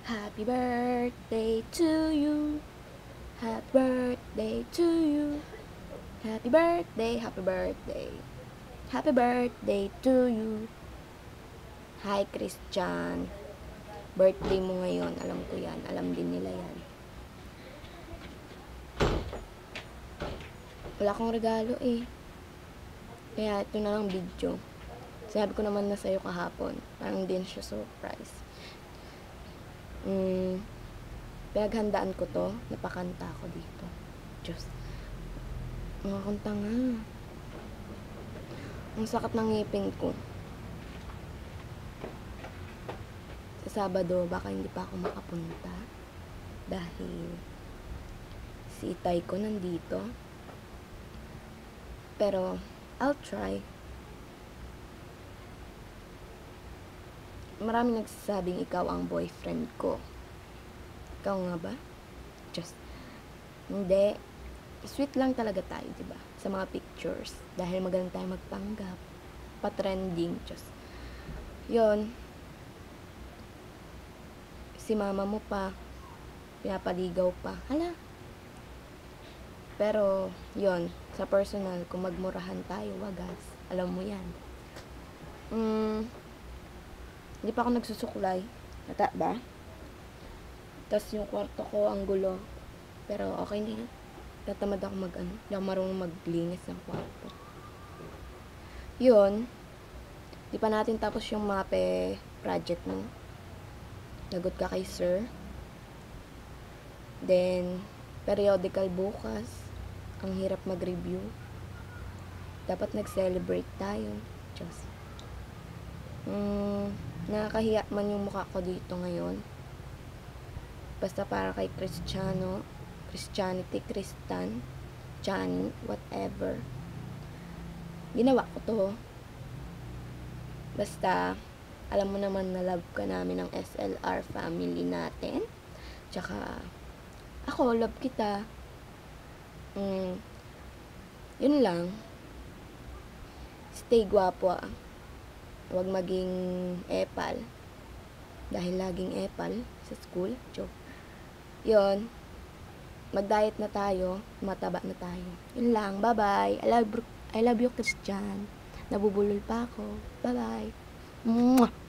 Happy birthday to you. Happy birthday to you. Happy birthday, happy birthday. Happy birthday to you. Hi, Christian. Birthday mo ngayon. Alam ko yan. Alam din nila yan. Wala akong regalo eh. Kaya ito na lang video. Sabi ko naman na sa'yo kahapon. Parang din siya surprise. Pinaghandaan ko to. Napakanta ko dito. Diyos. Mga kanta nga. Ang sakit ng ngipin ko. Sa Sabado, baka hindi pa ako makapunta. Dahil si itay ko nandito. Pero, I'll try. Maraming nagsasabing ikaw ang boyfriend ko. Ikaw nga ba? Just, hindi. Sweet lang talaga tayo, diba? Sa mga pictures. Dahil magaling tayo magpanggap. Pa-trending, just. Yon. Si mama mo pa. Pinapaligaw pa. Hala. Pero, yon. Sa personal, kung magmurahan tayo, wagas. Alam mo yan. Hindi pa ako nagsusuklay. Nata ba? Tapos yung kwarto ko, ang gulo. Pero okay na yun. Tatamad ako hindi ako marunong maglinis ng kwarto. Yun. Di pa natin tapos yung MAPE project mo. Lagot ka kay sir. Then, periodical bukas. Ang hirap mag-review. Dapat nag-celebrate tayo. Diyos. Nakakahiya man yung mukha ko dito ngayon. Basta para kay Christianity, Christian, Johnny, whatever. Ginawa ko to. Basta, alam mo naman na love ka namin ng SLR family natin. Tsaka, ako, love kita. Yun lang. Stay gwapo ah. Huwag maging epal. Dahil laging epal sa school. Joke. Yun. Mag-diet na tayo. Mataba na tayo. Yun lang. Bye-bye. I love you, Christian. Nabubulol pa ako. Bye-bye. Mwah!